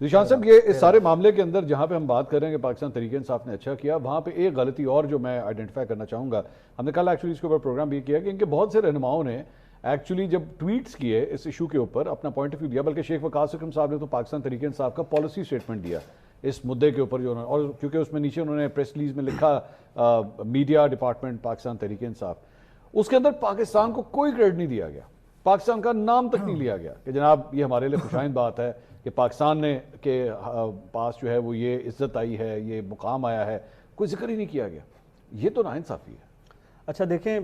ذیشان صاحب یہ اس سارے معاملے کے اندر جہاں پہ ہم بات کر رہے ہیں کہ پاکستان تحریک انصاف نے اچھا کیا، وہاں پہ ایک غلطی اور جو میں آئیڈینٹیفائی کرنا چاہوں گا. ہم نے کل ایکچولی اس کے اوپر پروگرام بھی کیا کہ ان کے بہت سے رہنماؤں نے ایکچولی جب ٹویٹس کیے اس ایشو کے اوپر اپنا پوائنٹ آف ویو دیا، بلکہ شیخ وقاص اکرم صاحب نے تو پاکستان تحریک انصاف کا پالیسی اسٹیٹمنٹ دیا اس مدعے کے اوپر جو انہوں نے، اور کیونکہ اس میں نیچے انہوں نے پریس ریلیز میں لکھا میڈیا ڈپارٹمنٹ پاکستان تحریک انصاف، اس کے اندر پاکستان کو کوئی کریڈٹ نہیں دیا گیا، پاکستان کا نام تک نہیں لیا گیا کہ جناب یہ ہمارے لیے خوشائند بات ہے کہ پاکستان نے کے پاس جو ہے وہ یہ عزت آئی ہے، یہ مقام آیا ہے، کوئی ذکر ہی نہیں کیا گیا. یہ تو ناانصافی ہے. اچھا دیکھیں،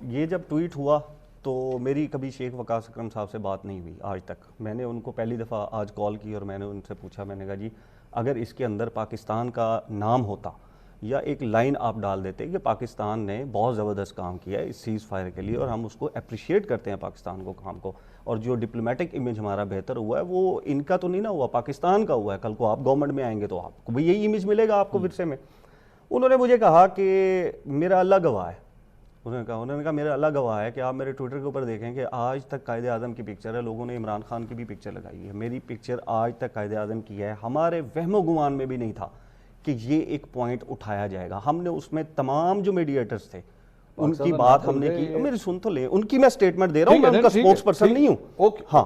یہ جب ٹویٹ ہوا تو میری کبھی شیخ وقاص اکرم صاحب سے بات نہیں ہوئی آج تک. میں نے ان کو پہلی دفعہ آج کال کی اور میں نے ان سے پوچھا، میں نے کہا جی اگر اس کے اندر پاکستان کا نام ہوتا یا ایک لائن آپ ڈال دیتے کہ پاکستان نے بہت زبردست کام کیا ہے اس سیز فائر کے لیے اور ہم اس کو اپریشیٹ کرتے ہیں پاکستان کو کام کو، اور جو ڈپلومیٹک امیج ہمارا بہتر ہوا ہے وہ ان کا تو نہیں نا ہوا، پاکستان کا ہوا ہے. کل کو آپ گورنمنٹ میں آئیں گے تو آپ کو بھی یہی امیج ملے گا آپ کو ورثے میں. انہوں نے مجھے کہا کہ میرا اللہ گواہ ہے، انہوں نے کہا میرا اللہ گواہ ہے کہ آپ میرے ٹویٹر کے اوپر دیکھیں کہ آج تک قائد اعظم کی پکچر ہے، لوگوں نے عمران خان کی بھی پکچر لگائی ہے، میری پکچر آج تک قائد اعظم کی ہے. ہمارے وہم و گمان میں بھی نہیں تھا کہ یہ ایک پوائنٹ اٹھایا جائے گا. ہم نے اس میں تمام جو میڈیٹرز تھے ان کی بات ہم نے کی. میری سن تو لیں، ان کی میں سٹیٹمنٹ دے رہا ہوں، میں ان کا سپوکس پرسن نہیں ہوں. ہاں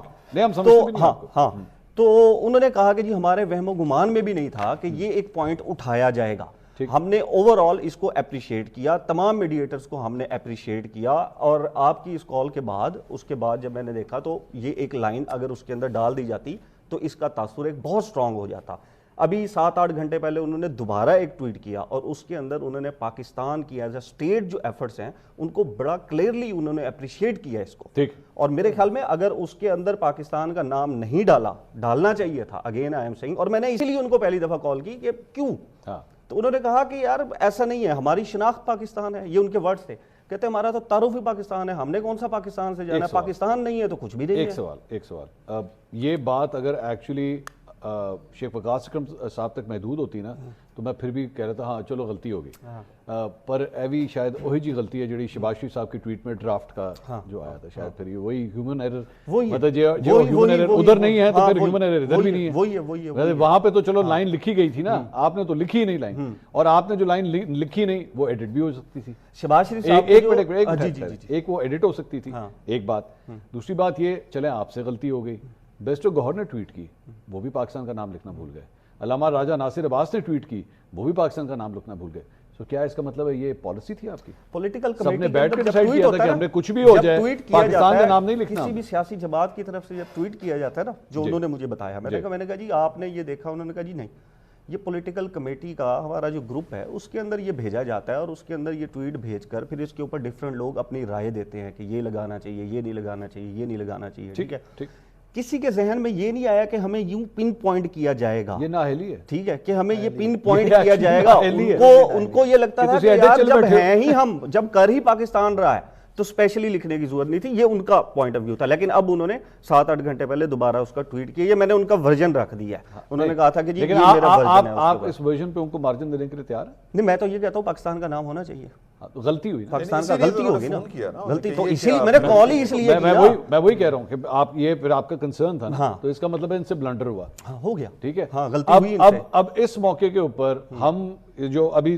تو انہوں نے کہا کہ جی ہمارے وہم و گمان میں بھی نہیں تھا کہ یہ ایک پوائنٹ اٹھایا جائے گا. ہم نے اوور آل اس کو اپریشیٹ کیا، تمام میڈیٹرز کو ہم نے اپریشیٹ کیا. اور آپ کی اس کال کے بعد، اس کے بعد جب میں نے دیکھا تو یہ ایک لائن اگر اس کے اندر ڈال دی جاتی تو اس کا تاثر ایک بہت سٹرونگ ہو جاتا. ابھی 7-8 گھنٹے پہلے انہوں نے دوبارہ ایک ٹویٹ کیا اور اس کے اندر انہوں نے پاکستان کی ایز اے اسٹیٹ جو ایفرٹس ہیں ان کو بڑا کلیئرلی انہوں نے اپریشیٹ کیا اس کو. اور میرے خیال میں اگر اس کے اندر پاکستان کا نام نہیں ڈالنا چاہیے تھا، اگین آئی ایم سیئنگ، اور میں نے اسی لیے ان کو پہلی دفعہ کال کی کہ کیوں، تو انہوں نے کہا کہ یار ایسا نہیں ہے، ہماری شناخت پاکستان ہے. یہ ان کے ورڈز تھے، کہتے ہیں ہمارا تو تعارف ہی پاکستان ہے، ہم نے کون سا پاکستان سے جانا ہے، پاکستان نہیں ہے تو کچھ بھی نہیں ہے. ایک سوال یہ بات اگر ایکچولی شیخ وقاص اکرم صاحب تک محدود ہوتی نا تو میں پھر بھی کہہ رہا تھا ہاں چلو غلطی ہوگی، پر ایوی شاید وہی جی غلطی ہے جڑی شہباز شریف صاحب کی ٹویٹ میں ڈرافٹ کا جو آیا تھا، شاید پھر وہی ہیومن ایرر، مطلب جو ہیومن ایرر ادھر نہیں ہے تو پھر ہیومن ایرر ادھر بھی نہیں ہے. وہاں پہ تو چلو لائن لکھی گئی تھی نا، آپ نے تو لکھی ہی نہیں لائن، اور آپ نے جو لائن لکھی نہیں وہ ایڈٹ بھی ہو سکتی تھی. شہباز شریف صاحب ایک وہ ایڈٹ ہو سکتی تھی، ایک بات. دوسری بات یہ چلیں آپ سے غلطی ہو گئی، بیسٹو گوہر نے ٹویٹ کی وہ بھی پاکستان کا نام لکھنا بھول گئے، علامہ راجہ ناصر عباس نے ٹویٹ کی وہ بھی پاکستان کا نام لکھنا بھول گئے. سو کیا اس کا مطلب ہے یہ پالیسی تھی آپ کی؟ پولیٹیکل سب نے بیٹھ کے ڈیسائیڈ کیا تھا کہ ہم نے کچھ بھی ہو جائے پاکستان کا نام نہیں لکھنا. کسی بھی سیاسی جماعت کی طرف سے جب ٹویٹ کیا جاتا ہے نا، جو انہوں نے مجھے بتایا، میں نے کہا جی آپ نے یہ دیکھا؟ انہوں نے کہا جی نہیں، یہ پولیٹیکل کمیٹی کا ہمارا جو گروپ ہے اس کے اندر یہ بھیجا جاتا ہے اور اس کے اندر یہ ٹویٹ بھیج کر پھر اس کے اوپر ڈفرینٹ لوگ اپنی رائے دیتے ہیں کہ یہ لگانا چاہیے، یہ نہیں لگانا چاہیے، یہ نہیں لگانا چاہیے. ٹھیک ہے، کسی کے ذہن میں یہ نہیں آیا کہ ہمیں یوں پن پوائنٹ کیا جائے گا، یہ نااہلی ہے. ٹھیک ہے کہ ہمیں یہ پن پوائنٹ کیا جائے گا. ان کو یہ لگتا تھا کہ یار جب ہیں ہی ہم، جب کر ہی پاکستان رہا ہے تو اسپیشلی لکھنے کی ضرورت نہیں تھی. یہ ان کا پوائنٹ آف ویو تھا. لیکن اب انہوں نے 7-8 گھنٹے پہلے دوبارہ اس کا ٹویٹ کیا. یہ میں نے ان کا ورژن رکھ دیا ہے. انہوں نے کہا تھا کہ جی یہ میرا ورژن ہے. آپ اس ورژن پہ ان کو مارجن دینے کے لیے تیار ہیں؟ نہیں، میں تو یہ کہتا ہوں پاکستان کا نام ہونا چاہیے. غلطی ہوئی، پاکستان کا غلطی ہوگی نا، غلطی تو اسی لیے میں نے کال ہی اس لیے میں وہی کہہ رہا ہوں کہ آپ یہ پھر آپ کا کنسرن تھا نا، تو اس کا مطلب ہے ان سے بلنڈر ہوا، ہو گیا. ٹھیک ہے، غلطی ہوئی. اب اس موقع کے اوپر ہم جو ابھی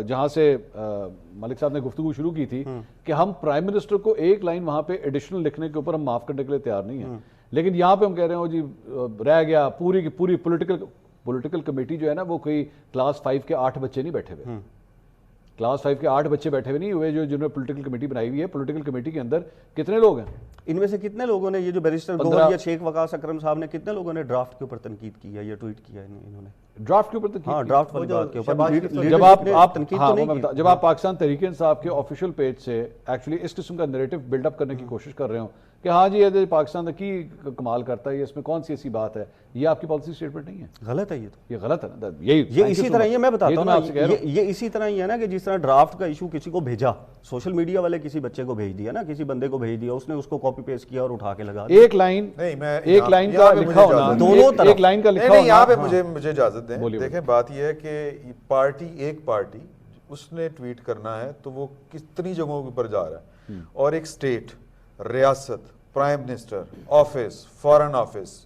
جہاں سے ملک صاحب نے گفتگو شروع کی تھی کہ ہم پرائم منسٹر کو ایک لائن وہاں پہ ایڈیشنل لکھنے کے اوپر ہم معاف کرنے کے لیے تیار نہیں ہیں، لیکن یہاں پہ ہم کہہ رہے ہیں جی رہ گیا پوری کی پوری پولیٹیکل کمیٹی جو ہے نا، وہ کوئی کلاس 5 کے 8 بچے نہیں بیٹھے ہوئے، کلاس 5 کے 8 بچے بیٹھے ہوئے نہیں ہوئے جنہوں نے پولیٹیکل کمیٹی بنائی ہوئی ہے. پولیٹیکل کمیٹی کے اندر کتنے لوگ ہیں؟ ان میں سے کتنے لوگوں نے، یہ جو بیرسٹر گوہر یا شیخ وقاص اکرم صاحب نے، کتنے لوگوں نے ڈرافٹ کے اوپر تنقید کی ہے یا ٹویٹ کیا ہے انہوں نے؟ ڈرافٹ کے اوپر تنقید؟ ہاں، ڈرافٹ والی بات کے اوپر جب آپ پاکستان تحریک انصاف کے آفیشیل پیج سے ایکچولی اس قسم کا نیریٹو بلڈ اپ کرنے کی کوشش کر رہے ہوں کہ ہاں جی یہ پاکستان کی کمال کرتا ہے، اس میں کون سی ایسی بات ہے، یہ آپ کی پالیسی اسٹیٹمنٹ نہیں ہے؟ غلط ہے. یہ غلط ہے نا. یہ اسی طرح ہی میں بتاتا ہوں، یہ اسی طرح ہی ہے نا کہ جس طرح ڈرافٹ کا ایشو کسی کو بھیجا، سوشل میڈیا والے کسی بچے کو بھیج دیا نا، کسی بندے کو بھیج دیا، اس نے اس کو کاپی پیسٹ کیا اور اٹھا کے لگا ایک لائن کا لکھا ہونا، دونوں طرف ایک لائن کا لکھا ہونا. یہاں پہ مجھے اجازت دیں. دیکھیں بات یہ ہے کہ ایک پارٹی اس نے ٹویٹ کرنا ہے تو وہ کتنی جگہوں کے اوپر جا رہا ہے، اور ایک اسٹیٹ، ریاست، prime minister office, foreign office,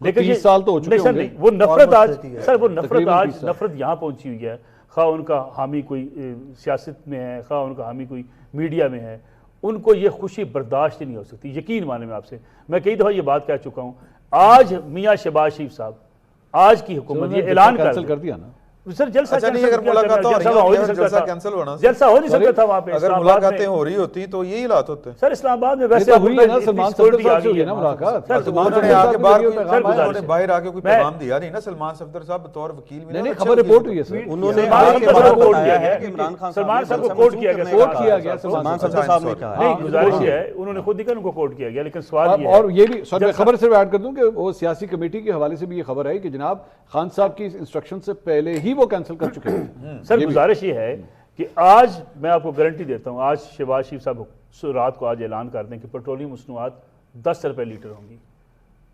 لیکن 30 سال تو ہو چکے نہیں سر، ہوں گے۔ نہیں، وہ نفرت آج ہے۔ سر، وہ نفرت تقریباً آج 30 سال۔ نفرت یہاں پہنچی ہوئی ہے، خواہ ان کا حامی کوئی سیاست میں ہے، خواہ ان کا حامی کوئی میڈیا میں ہے، ان کو یہ خوشی برداشت نہیں ہو سکتی۔ یقین مانے میں آپ سے میں کئی دفعہ یہ بات کہہ چکا ہوں، آج میاں شہباز شریف صاحب، آج کی حکومت یہ اعلان کر دیا نا سر جلسہ اچھا نہیں، اگر ملاقاتیں ہو رہی ہیں جلسہ کینسل ہونا، جلسہ ہو نہیں سکتا تھا وہاں پہ، اگر اسلام آباد ملاقاتیں میں ہو رہی ہوتی تو یہی حالات ہوتے ہیں۔ سر اسلام آباد میں ویسے ہوئی ہے نا، سلمان صفدر صاحب سے ہوئی ہے نا ملاقات، سر سلمان انہوں نے صفدر آ صاحب کے نے باہر یہ کوئی پیغام آیا۔ انہوں نے باہر آ کے کوئی پیغام دیا نہیں نا، سلمان صفدر صاحب بطور وکیل بھی نہیں خبر رپورٹ ہوئی ہے سر، انہوں نے سلمان کے صاحب بعد کو کوٹ بتایا کیا ہے گیا کہ عمران خان سلمان صاحب کو سے کوٹ منسوخ کیا گیا، کرنے کوٹ کیا گیا سلمان صفدر صاحب نے کہا ہے۔ نہیں گزارش یہ ہے، انہوں نے خود ہی کہا ان کو کوٹ کیا گیا، لیکن سوال یہ اور ہے یہ بھی سر میں خبر صرف ایڈ کر دوں کہ وہ سیاسی کمیٹی کے حوالے سے بھی یہ خبر ہے کہ جناب خان صاحب کی انسٹرکشن سے پہلے ہی وہ کینسل کر چکے ہیں۔ سر گزارش یہ ہے کہ آج میں آپ کو گارنٹی دیتا ہوں، آج شہباز شریف صاحب رات کو آج اعلان کر دیں کہ پیٹرولیم مصنوعات 10 روپے لیٹر ہوں گی،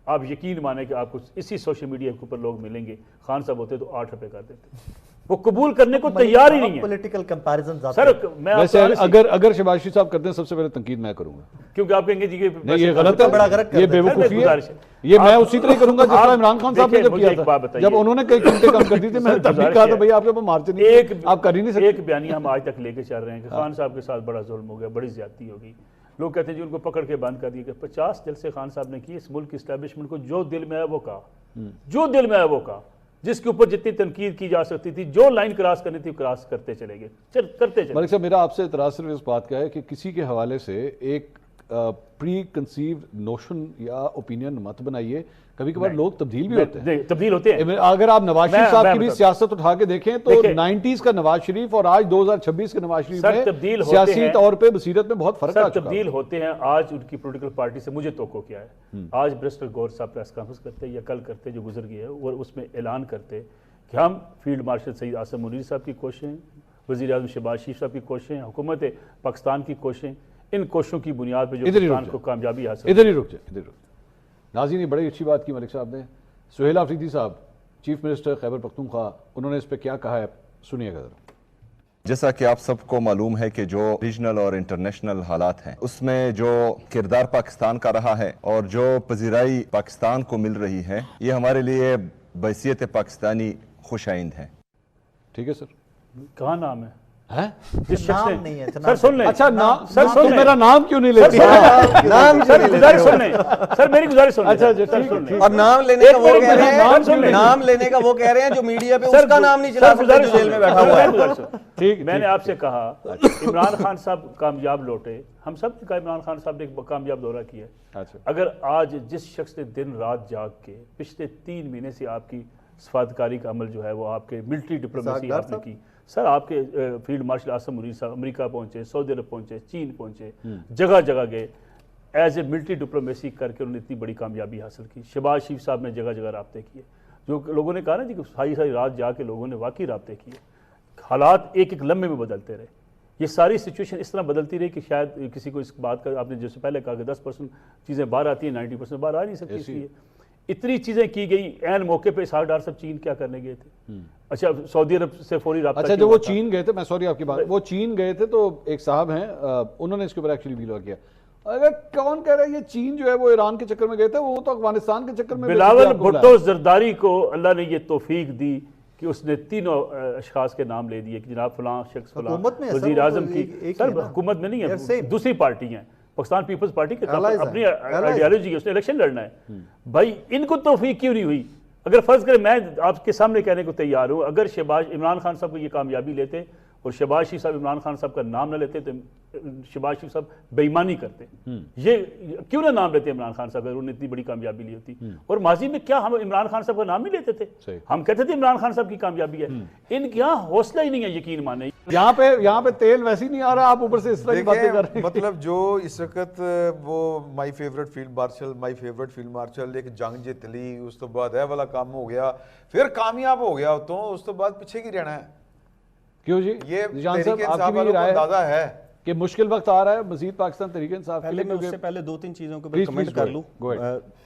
آپ یقین مانیں کہ آپ کو اسی سوشل میڈیا کے اوپر لوگ ملیں گے، خان صاحب ہوتے تو 8 روپے کر دیتے، وہ قبول کرنے کو تیار ہی نہیں ہے۔ پولیٹیکل کمپیریزن سر میں ویسے اگر شہباز شریف صاحب کرتے ہیں سب سے پہلے تنقید میں کروں گا، کیونکہ آپ کہیں گے جی کہ نہیں یہ غلط ہے، بڑا غلط کر یہ دیں۔ بیوقوفی ہے، گزارش ہے۔ یہ میں اسی طرح کروں گا جس طرح عمران خان صاحب نے جب مجھے کیا ایک تھا، بات بتائیے، جب انہوں نے کئی قیمتیں کم کر دی تھی، میں نے تب بھی کہا تھا بھائی آپ کے اوپر مارچ نہیں آپ کر ہی نہیں سکتے۔ ایک بیانیہ ہم آج تک لے کے چل رہے ہیں کہ خان صاحب کے ساتھ بڑا ظلم ہو گیا، بڑی زیادتی ہو گئی، لوگ کہتے ہیں جی ان کو پکڑ کے بند کر دیا کہ 50 جلسے خان صاحب نے کیے، اس ملک کی اسٹیبلشمنٹ کو جو دل میں ہے وہ کہا، جو دل میں ہے وہ کہا، جس کے اوپر جتنی تنقید کی جا سکتی تھی، جو لائن کراس کرنی تھی کراس کرتے چلے گئے، کرتے چلے۔ ملک صاحب میرا آپ سے اعتراض صرف اس بات کا ہے کہ کسی کے حوالے سے ایک پری کنسیوڈ نوشن یا اوپینین مت بنائیے، کبھی کبھار لوگ تبدیل بھی ہوتے ہیں، تبدیل ہوتے ہیں۔ اگر آپ نواز شریف صاحب کی بھی میں سیاست اٹھا کے دیکھیں تو 90s کا نواز شریف اور آج 2026 کے نواز شریف میں سیاسی طور پہ بصیرت میں بہت فرق آ چکا ہے۔ تبدیل ہوتے ہیں، آج ان کی پولیٹیکل پارٹی سے مجھے توقع کیا ہے، آج برسٹل گور صاحب پریس کانفرنس کرتے یا کل کرتے جو گزر گئے اور اس میں اعلان کرتے کہ ہم فیلڈ مارشل سید آصم منیر صاحب کی کوششیں، وزیر اعظم شہباز شریف صاحب کی کوششیں، حکومت پاکستان کی کوششیں، ان کوششوں کی بنیاد پہ جو پاکستان کو کامیابی حاصل۔ ادھر ہی رک جائے، ناظرین نے بڑی اچھی بات کی ملک صاحب نے۔ سہیل آفریدی صاحب چیف منسٹر خیبر پختونخوا، انہوں نے اس پہ کیا کہا ہے، سنیے گا ذرا۔ جیسا کہ آپ سب کو معلوم ہے کہ جو ریجنل اور انٹرنیشنل حالات ہیں اس میں جو کردار پاکستان کا رہا ہے اور جو پذیرائی پاکستان کو مل رہی ہے، یہ ہمارے لیے بحیثیت پاکستانی خوش آئند ہے۔ ٹھیک ہے سر، کہاں نام ہے جس شخص نے سر سن لیں، اچھا نام سر تو میرا نام کیوں نہیں لیتے؟ سر گزارش سن لیں، سر میری گزارش سن لیں، اچھا سر سن لیں۔ اور نام لینے کا وہ کہہ رہے ہیں، نام لینے کا وہ کہہ رہے ہیں جو میڈیا پہ اس کا نام نہیں چلا سکتے، جو جیل میں بیٹھا ہوا ہے۔ ٹھیک، میں نے آپ سے کہا عمران خان صاحب کامیاب لوٹے، ہم سب نے کہا عمران خان صاحب نے ایک کامیاب دورہ کیا ہے، اگر آج جس شخص نے دن رات جاگ کے پچھلے 3 مہینے سے آپ کی سفارتکاری کا عمل جو ہے وہ آپ کے ملٹری ڈپلومیسی آپ نے کی، سر آپ کے فیلڈ مارشل آصم منیر صاحب امریکہ پہنچے، سعودی عرب پہنچے، چین پہنچے، جگہ جگہ گئے، ایز اے ملٹری ڈپلومیسی کر کے انہوں نے اتنی بڑی کامیابی حاصل کی۔ شہباز شریف صاحب نے جگہ جگہ رابطے کیے، جو لوگوں نے کہا نا جی کہ ساری رات جا کے لوگوں نے واقعی رابطے کیے، حالات ایک ایک لمحے میں بدلتے رہے، یہ ساری سچویشن اس طرح بدلتی رہی کہ شاید کسی کو اس بات کا، آپ نے جیسے پہلے کہا کہ 10% چیزیں باہر آتی ہیں، 90% باہر آ نہیں سکتی، اس لیے اتنی چیزیں کی گئی، عین موقع پہ اسحاق ڈار صاحب چین کیا کرنے گئے تھے؟ اچھا سعودی عرب سے فوری رابطہ، اچھا جب وہ چین گئے تھے، میں سوری آپ کی بات، وہ چین گئے تھے تو ایک صاحب ہیں انہوں نے اس کے اوپر ایکچولی ویلو کیا، اگر کون کہہ رہا ہے یہ چین جو ہے وہ ایران کے چکر میں گئے تھے، وہ تو افغانستان کے چکر میں۔ بلاول بھٹو زرداری کو اللہ نے یہ توفیق دی کہ اس نے تینوں اشخاص کے نام لے دیے کہ جناب فلاں شخص فلاں وزیر اعظم کی، سر حکومت میں نہیں ہے، دوسری پارٹی ہیں، پاکستان پیپلز پارٹی کے اپنی آئیڈیالوجی ہے، اس نے الیکشن لڑنا ہے، بھائی ان کو توفیق کیوں نہیں ہوئی؟ اگر فرض کریں میں آپ کے سامنے کہنے کو تیار ہوں، اگر عمران خان صاحب کو یہ کامیابی لیتے اور شہباز شریف صاحب عمران خان صاحب کا نام نہ لیتے تو شہباز شریف صاحب بے ایمانی کرتے، یہ کیوں نہ نام لیتے عمران خان صاحب اگر انہوں نے اتنی بڑی کامیابی لی ہوتی؟ اور ماضی میں کیا ہم عمران خان صاحب کا نام نہیں لیتے تھے؟ ہم کہتے تھے عمران خان صاحب کی کامیابی ہے، ان کے یہاں حوصلہ ہی نہیں ہے یقین مانے۔ یہاں پہ تیل ویسے ہی نہیں آ رہا، آپ اوپر سے اس طرح کی باتیں کر رہے ہیں۔ مطلب جو اس وقت وہ مائی فیورٹ فیلڈ مارشل ایک جنگ جیت لی، اس تو بعد ہے والا کام ہو گیا، پھر کامیاب ہو گیا تو اس تو بعد پیچھے کی رہنا ہے؟ کیوں جی؟ یہ جان صاحب تحریک آپ کی انصاف بھی والوں کو رائے اندازہ ہے کہ مشکل وقت آ رہا ہے مزید پاکستان تحریک انصاف کے پہلے لیے؟ میں اس سے پہلے 2-3 چیزوں کے کمنٹ کر لوں۔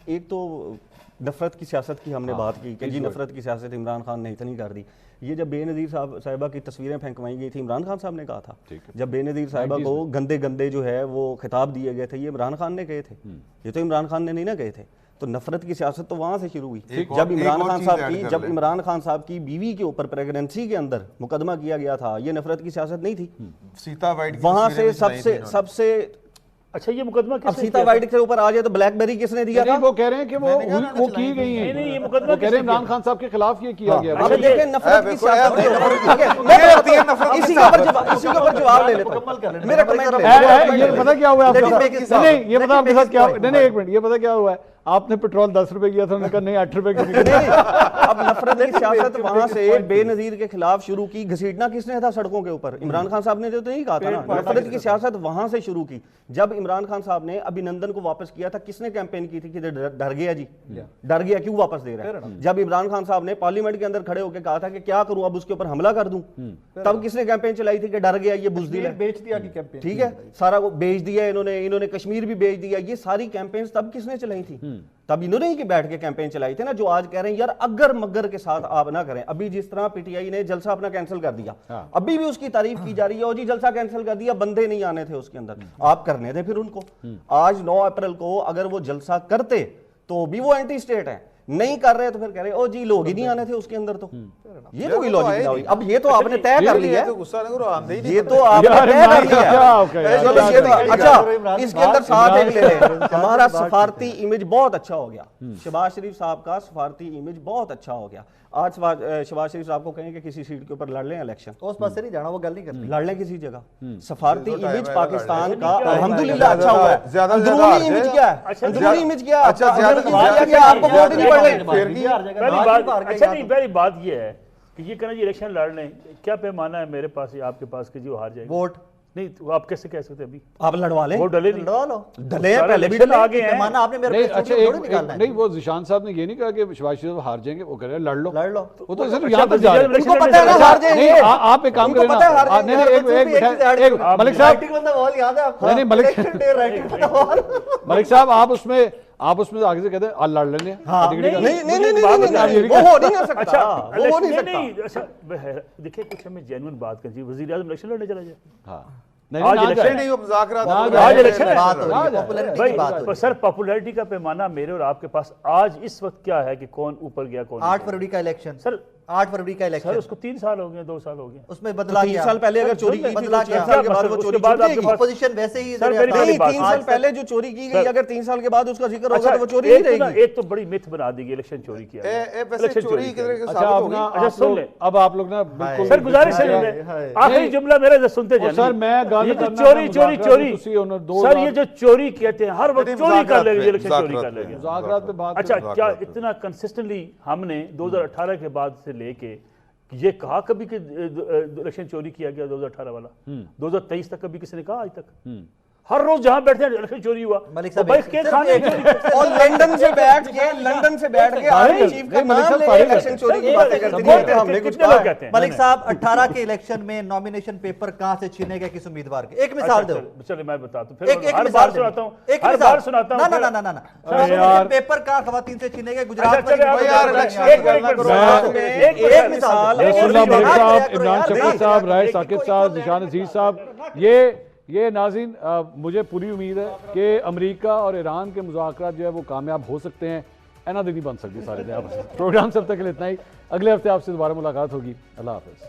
ایک تو نفرت کی سیاست کی ہم نے بات کی کہ جی نفرت کی سیاست عمران خان نے اتنی کر دی، یہ جب بے نظیر صاحبہ کی تصویریں پھینکوائی گئی تھی عمران خان صاحب نے کہا تھا، جب بے نظیر صاحبہ کو گندے جو ہے وہ خطاب دیے گئے تھے، یہ عمران خان نے کہے تھے، یہ تو عمران خان نے نہیں نہ کہے تھے، تو نفرت کی سیاست تو وہاں سے شروع ہوئی ایک جب اور عمران خان چیز صاحب ایڈ کی کر جب لیں۔ عمران خان صاحب کی بیوی کے اوپر پریگننسی کے اندر مقدمہ کیا گیا تھا، یہ نفرت کی سیاست نہیں تھی. سیتا وائٹ کی وہاں تصویریں سے بھی سب سے اچھا یہ مقدمہ اب کس نے سیتا کیا وائٹ کے اوپر آ جائے تو بلیک بیری کس نے دیا تھا؟ نہیں وہ کہہ رہے ہیں کہ وہ کی گئی ہیں. نہیں یہ مقدمہ وہ کہہ رہے ہیں عمران خان صاحب کے خلاف یہ کیا گیا. اب دیکھیں نفرت کی سیاست اسی کے اوپر جواب لے لیتا ہوں. میرا کمنٹ یہ پتہ کیا ہوا ہے آپ کے ساتھ؟ نہیں یہ پتہ آپ کے ساتھ کیا نہیں ایک منٹ، یہ پتہ کیا ہوا ہے؟ آپ نے پیٹرول 10 روپے کیا تھا، انہوں نے کہا نہیں 8 روپے کی. اب نفرت کی سیاست وہاں سے بے نظیر کے خلاف شروع کی. گھسیٹنا کس نے تھا سڑکوں کے اوپر؟ عمران خان صاحب نے جو تو نہیں کہا تھا نا. نفرت کی سیاست وہاں سے شروع کی. جب عمران خان صاحب نے ابھینندن کو واپس کیا تھا، کس نے کیمپین کی تھی کہ ڈر گیا جی، ڈر گیا کیوں واپس دے رہا ہے؟ جب عمران خان صاحب نے پارلیمنٹ کے اندر کھڑے ہو کے کہا تھا کہ کیا کروں اب اس کے اوپر حملہ کر دوں، تب کس نے کیمپین چلائی تھی کہ ڈر گیا یہ بزدل ہے، بیچ دیا کی کیمپین. ٹھیک ہے، سارا وہ بیچ دیا انہوں نے کشمیر بھی بیچ دیا. یہ ساری کیمپینز تب کس نے چلائی تھی؟ تب انہوں نے ہی کہ بیٹھ کے کیمپین چلائی تھی نا. جو آج کہہ رہے ہیں یار اگر مگر کے ساتھ آپ نہ کریں. ابھی جس طرح پی ٹی آئی نے جلسہ اپنا کینسل کر دیا، ابھی بھی اس کی تعریف کی جا رہی ہے، اور جی جلسہ کینسل کر دیا، بندے نہیں آنے تھے اس کے اندر، آپ کرنے تھے پھر ان کو. آج 9 اپریل کو اگر وہ جلسہ کرتے تو بھی وہ اینٹی اسٹیٹ ہیں، نہیں کر رہے تو پھر کہہ رہے او جی لوگ ہی نہیں آنے تھے اس کے اندر. تو یہ تو کوئی لاجک نہ ہوئی. اب یہ تو آپ نے طے کر لیا ہے، یہ تو آپ نے طے کر لیا ہے. اچھا اس کے اندر ساتھ ایک لے لیں، ہمارا سفارتی امیج بہت اچھا ہو گیا. شہباز شریف صاحب کا سفارتی امیج بہت اچھا ہو گیا. آج شہباز شریف صاحب کو کہیں کہ کسی سیٹ کے اوپر لڑ لیں الیکشن، اس پاس سے نہیں جانا، وہ گل نہیں کرنی. لڑ لیں کسی جگہ. سفارتی امیج پاکستان کا الحمدللہ اچھا ہوا ہے. اندرونی امیج کیا ہے؟ اندرونی امیج کیا ہے؟ آپ کو ووٹ نہیں پڑ رہے. پہلی بات یہ ہے کہ یہ کہنا جی الیکشن لڑ لیں، کیا پیمانہ ہے میرے پاس یا آپ کے پاس کہ جی وہ ہار جائے گا؟ ووٹ نہیں تو آپ کیسے کہہ سکتے ابھی آپ لڑوا لیں، ووٹ ڈلے نہیں، لڑوا لو. ڈلے ہیں پہلے بھی ڈلے آگے ہیں. پیمانہ آپ نے میرے نہیں پاس اچھا تھوڑی نکالنا ہے. نہیں وہ ذیشان صاحب نے یہ نہیں کہا کہ شہباز شریف ہار جائیں گے، وہ کہہ رہے ہیں لڑ لو. لڑ لو. وہ تو صرف یہاں تک جا رہے ہیں. ان کو پتہ ہے نا ہار جائیں گے. نہیں آپ ایک کام کریں نا، نہیں ایک ملک صاحب، نہیں ملک صاحب آپ اس میں آگے سے کہتے ہیں لڑ لینے. دیکھیں کچھ ہمیں جینوئن بات کرنی چاہیے. وزیر اعظم الیکشن لڑنے چلا جائے. سر پاپولیرٹی کا پیمانہ میرے اور آپ کے پاس آج اس وقت کیا ہے کہ کون اوپر گیا کون 8 فروری کا الیکشن. سر 8 فروری کا الیکشن سر اس کو 3 سال ہو گئے 2 سال ہو گئے. اس میں بدلا 3 سال پہلے اگر چوری کی تھی تو 4 سال کے بعد وہ چوری کی. اپوزیشن ویسے ہی 3 سال پہلے جو چوری کی گئی اگر 3 سال کے بعد اس کا ذکر ہوگا تو وہ چوری نہیں رہے گی. ایک تو بڑی متھ بنا دی گئی الیکشن چوری کیا. اچھا سن لیں اب آپ لوگ نا بالکل. سر گزارش ہے آخری جملہ میرا سنتے جائیں. سر میں چوری سر یہ جو چوری کہتے ہیں ہر وقت چوری کر لے گی الیکشن چوری کر لے گی. مذاکرات پہ بات. اچھا کیا اتنا کنسسٹنٹلی ہم نے 2018 کے بعد سے لے کے یہ کہا کبھی کہ الیکشن چوری کیا گیا 2018 والا 2023 تک کبھی کسی نے کہا آج تک؟ ہر روز جہاں بیٹھتے ہیں الیکشن چوری ہوا. اور لندن سے بیٹھ کے آرمی چیف کا نام لے الیکشن چوری کی باتیں کرتے ہیں. ہم نے کچھ کہا ہے ملک صاحب 18 کے الیکشن میں نومینیشن پیپر کہاں سے چھینے گئے کس امیدوار کے؟ ایک مثال دو. چلے میں بتاتا ہوں پھر ہر بار سناتا ہوں ہر بار سناتا ہوں. نا پیپر کہاں خواتین سے چھینے گئے؟ گجرات میں. ایک مثال عمران شفیع صاحب، رائے ثاقب صاحب، ذیشان عزیز صاحب، یہ ناظرین مجھے پوری امید ہے کہ امریکہ اور ایران کے مذاکرات جو ہے وہ کامیاب ہو سکتے ہیں. اینا دن نہیں بن سکتی سارے دن. پروگرام سب تک کے لیے اتنا ہی. اگلے ہفتے آپ سے دوبارہ ملاقات ہوگی. اللہ حافظ.